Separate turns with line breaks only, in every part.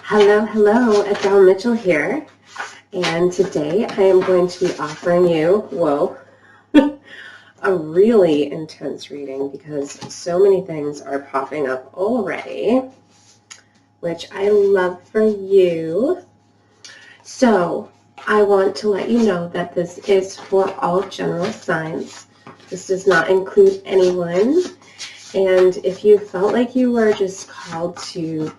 Hello, hello, Adele Mitchell here, and today I am going to be offering you, a really intense reading because so many things are popping up already, which I love for you. So I want to let you know that this is for all general signs. This does not include anyone, and if you felt like you were just called to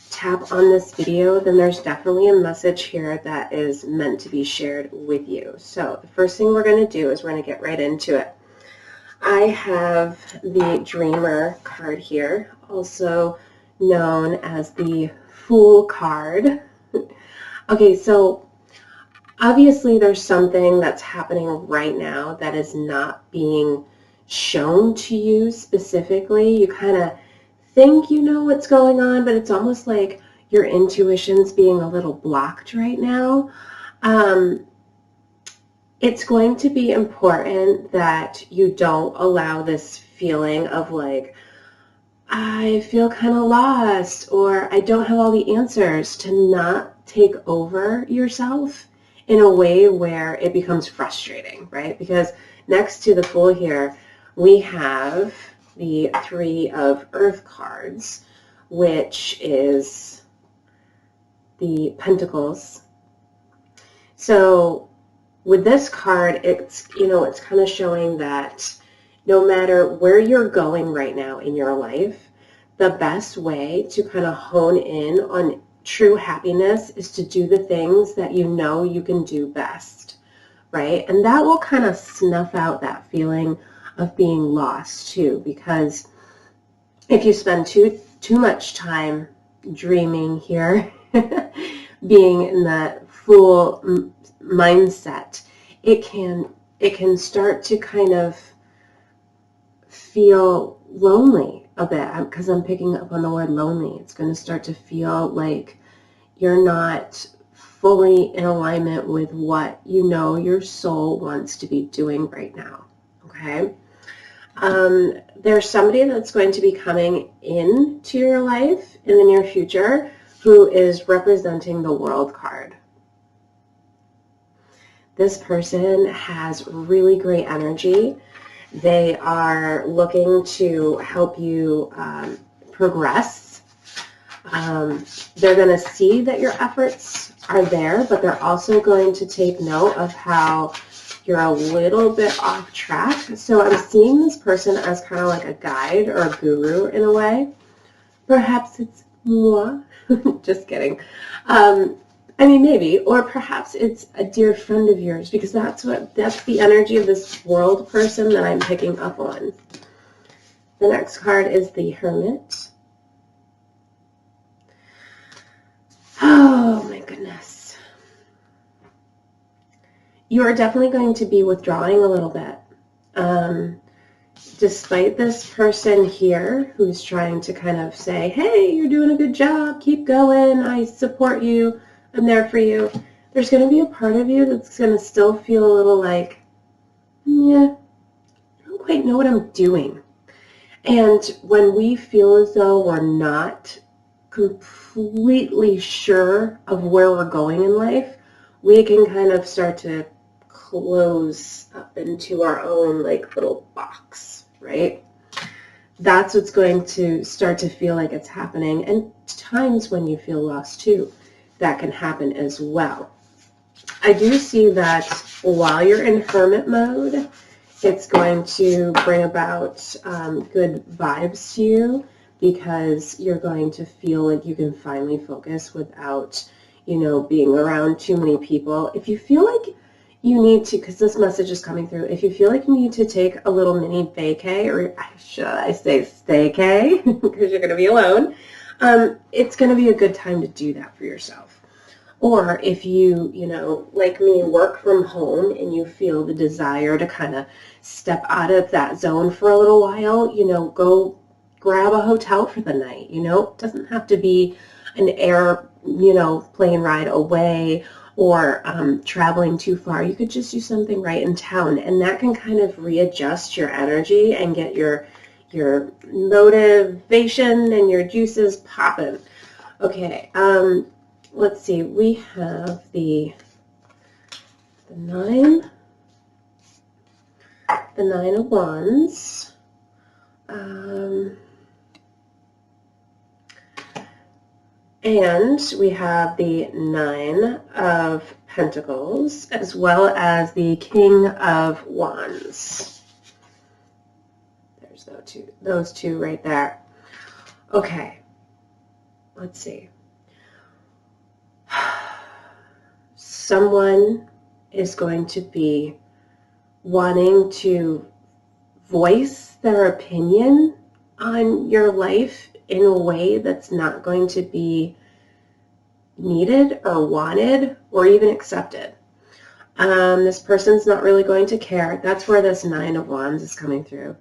tap on this video, then there's definitely a message here that is meant to be shared with you. So the first thing we're going to do is we're going to get right into it. I have the Dreamer card here, also known as the Fool card. Okay, so obviously there's something that's happening right now that is not being shown to you specifically. You kind of think you know what's going on, but it's almost like your intuition's being a little blocked right now. It's going to be important that you don't allow this feeling of like, I feel kind of lost or I don't have all the answers to not take over yourself in a way where it becomes frustrating, right? Because next to the Fool here, we have the Three of Earth cards, which is the Pentacles. So with this card, it's kind of showing that no matter where you're going right now in your life, the best way to kind of hone in on true happiness is to do the things that you know you can do best, right? And that will kind of snuff out that feeling of being lost too, because if you spend too much time dreaming here, being in that Fool mindset, it can start to kind of feel lonely a bit, because I'm picking up on the word lonely. It's going to start to feel like you're not fully in alignment with what you know your soul wants to be doing right now, okay? There's somebody that's going to be coming into your life in the near future who is representing the World card. This person has really great energy. They are looking to help you progress. They're going to see that your efforts are there, but they're also going to take note of how you're a little bit off track. So I'm seeing this person as kind of like a guide or a guru in a way. Perhaps it's moi. Just kidding. I mean, maybe. Or perhaps it's a dear friend of yours, because that's the energy of this World person that I'm picking up on. The next card is the Hermit. Oh my goodness. You are definitely going to be withdrawing a little bit. Despite this person here who's trying to kind of say, hey, you're doing a good job, keep going, I support you, I'm there for you, there's going to be a part of you that's going to still feel a little like, yeah, I don't quite know what I'm doing. And when we feel as though we're not completely sure of where we're going in life, we can kind of start to close up into our own like little box, right? That's what's going to start to feel like it's happening. And times when you feel lost too, that can happen as well. I do see that while you're in Hermit mode, it's going to bring about good vibes to you, because you're going to feel like you can finally focus without, being around too many people. If you feel like you need to, because this message is coming through, if you feel like you need to take a little mini vacay, or should I say staycay, because you're going to be alone, it's going to be a good time to do that for yourself. Or if you, like me, work from home and you feel the desire to kind of step out of that zone for a little while, go grab a hotel for the night. It doesn't have to be an plane ride away or traveling too far. You could just do something right in town, and that can kind of readjust your energy and get your motivation and your juices popping. Okay, let's see, we have the 9, the 9 of Wands, and we have the 9 of Pentacles, as well as the King of Wands. There's those two right there. Okay, let's see. Someone is going to be wanting to voice their opinion on your life in a way that's not going to be needed or wanted or even accepted. This person's not really going to care. That's where this 9 of Wands is coming through,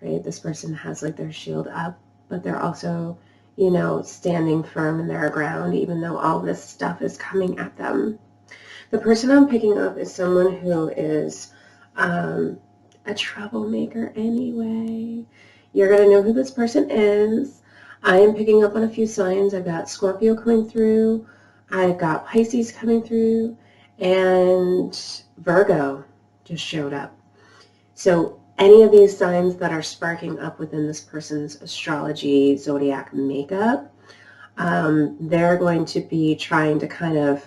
right? This person has like their shield up, but they're also, you know, standing firm in their ground, even though all this stuff is coming at them. The person I'm picking up is someone who is a troublemaker anyway. You're going to know who this person is. I am picking up on a few signs. I've got Scorpio coming through. I've got Pisces coming through. And Virgo just showed up. So any of these signs that are sparking up within this person's astrology zodiac makeup, they're going to be trying to kind of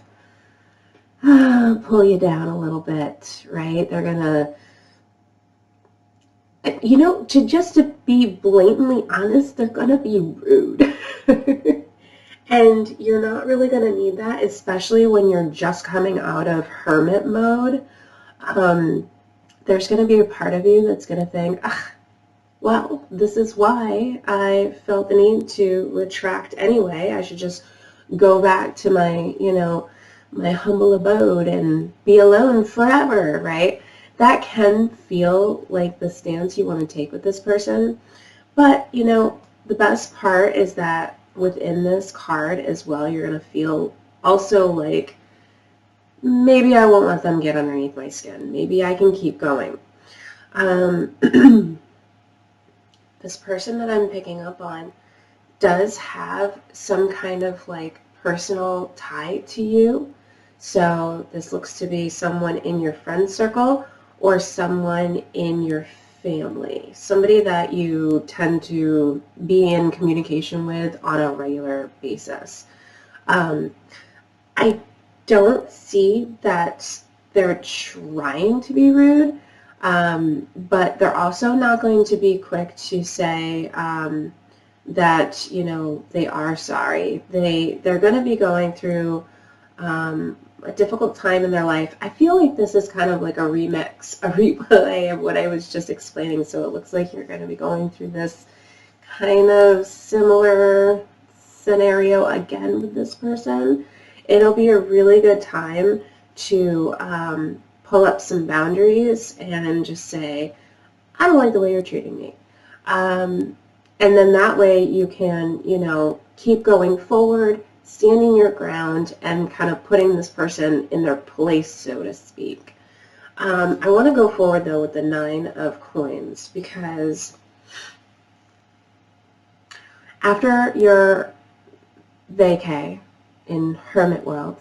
pull you down a little bit, right? They're going to, you know, to be blatantly honest, they're going to be rude. And you're not really going to need that, especially when you're just coming out of hermit mode. There's going to be a part of you that's going to think, well, this is why I felt the need to retract anyway. I should just go back to my, you know, my humble abode and be alone forever, right? That can feel like the stance you want to take with this person. But, you know, the best part is that within this card as well, you're going to feel also like, maybe I won't let them get underneath my skin. Maybe I can keep going. This person that I'm picking up on does have some kind of like personal tie to you. So this looks to be someone in your friend circle or someone in your family, somebody that you tend to be in communication with on a regular basis. I don't see that they're trying to be rude, but they're also not going to be quick to say that, you know, they are sorry. They're going to be going through a difficult time in their life. I feel like this is kind of like a remix, a replay of what I was just explaining. So it looks like you're going to be going through this kind of similar scenario again with this person. It'll be a really good time to pull up some boundaries and just say, I don't like the way you're treating me. And then that way you can, you know, keep going forward, standing your ground, and kind of putting this person in their place, so to speak. I want to go forward, though, with the 9 of Coins, because after your vacay in Hermit World,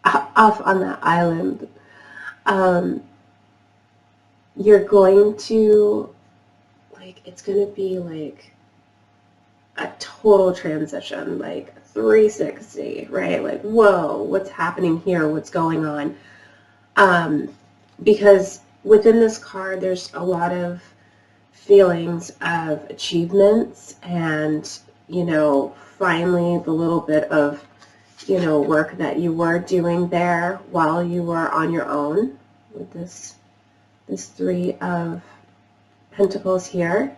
off on that island, you're going to, like, it's going to be like a total transition, like 360, right? Like, whoa, what's happening here? What's going on? Because within this card, there's a lot of feelings of achievements and, you know, finally the little bit of, you know, work that you were doing there while you were on your own with this 3 of Pentacles here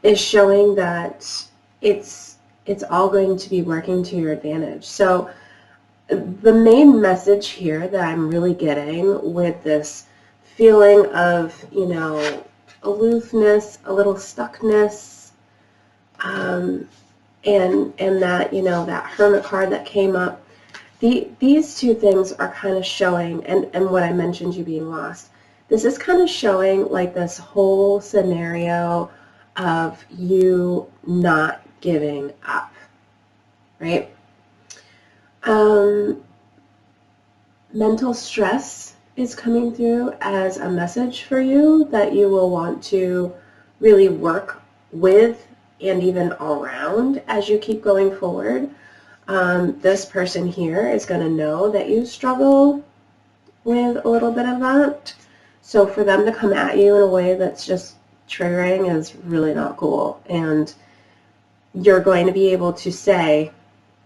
is showing that it's all going to be working to your advantage. So the main message here that I'm really getting with this feeling of, you know, aloofness, a little stuckness, and that, you know, that Hermit card that came up, these two things are kind of showing, and what I mentioned, you being lost, this is kind of showing like this whole scenario of you not giving up, right? Mental stress is coming through as a message for you that you will want to really work with and even all around as you keep going forward. This person here is going to know that you struggle with a little bit of that. So for them to come at you in a way that's just triggering is really not cool. And you're going to be able to say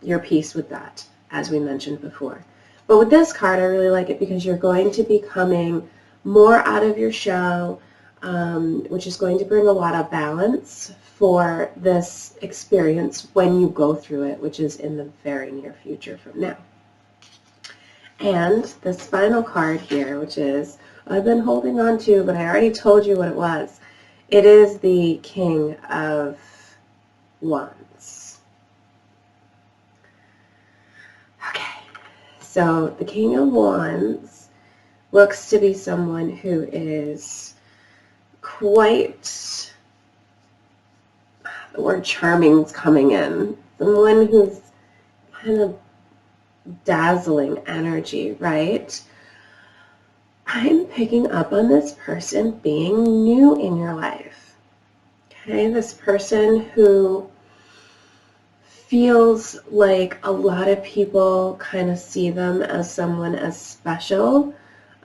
your piece with that, as we mentioned before. But with this card, I really like it because you're going to be coming more out of your shell, which is going to bring a lot of balance for this experience when you go through it, which is in the very near future from now. And this final card here, which is, I've been holding on to, but I already told you what it was. It is the King of Wands. Okay, so the King of Wands looks to be someone who is quite, the word charming is coming in, someone who's kind of dazzling energy, right? I'm picking up on this person being new in your life. Okay, this person who feels like a lot of people kind of see them as someone as special.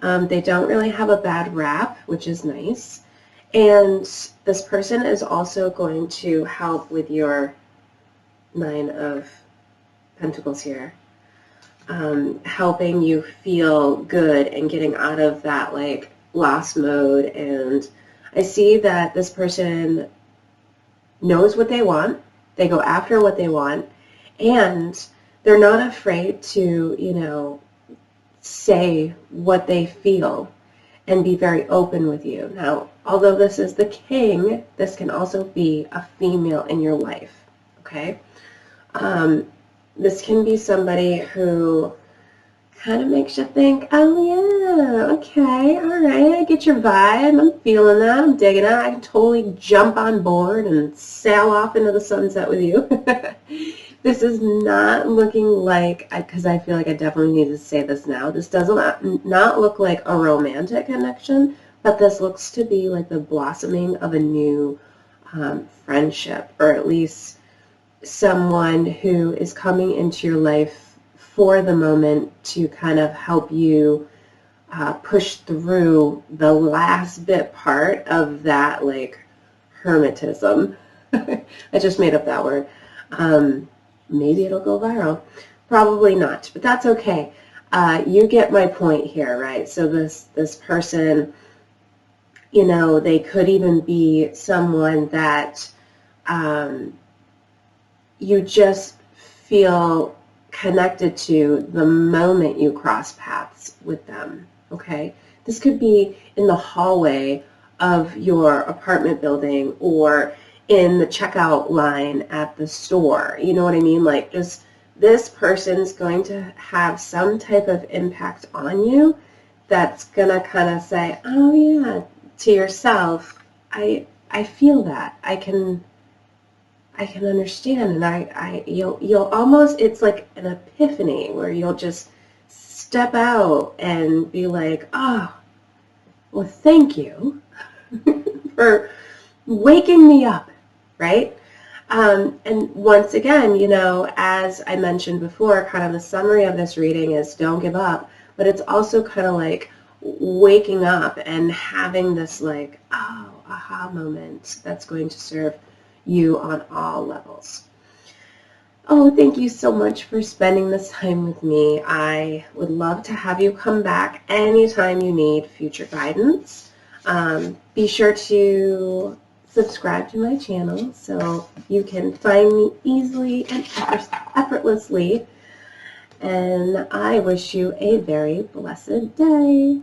They don't really have a bad rap, which is nice. And this person is also going to help with your Nine of Pentacles here. Helping you feel good and getting out of that like lost mode. And I see that this person knows what they want. They go after what they want, and they're not afraid to, you know, say what they feel and be very open with you. Now, although this is the king, this can also be a female in your life, okay? This can be somebody who kind of makes you think, oh yeah, okay, all right, I get your vibe, I'm feeling that, I'm digging it, I can totally jump on board and sail off into the sunset with you. This is not looking like, because I feel like I definitely need to say this now, this does not look like a romantic connection, but this looks to be like the blossoming of a new friendship, or at least someone who is coming into your life for the moment to kind of help you push through the last bit part of that like hermetism. I just made up that word. Maybe it'll go viral. Probably not, but that's okay. You get my point here, right? So this person, you know, they could even be someone that you just feel connected to the moment you cross paths with them, okay? This could be in the hallway of your apartment building or in the checkout line at the store. You know what I mean? Like, just this person's going to have some type of impact on you that's going to kind of say, oh yeah, to yourself, I feel that. I can understand, and you'll almost, it's like an epiphany where you'll just step out and be like, oh, well, thank you for waking me up, right? And once again, you know, as I mentioned before, kind of the summary of this reading is don't give up, but it's also kind of like waking up and having this like, oh, aha moment that's going to serve you on all levels. Oh, thank you so much for spending this time with me. I would love to have you come back anytime you need future guidance. Be sure to subscribe to my channel so you can find me easily and effortlessly. And I wish you a very blessed day.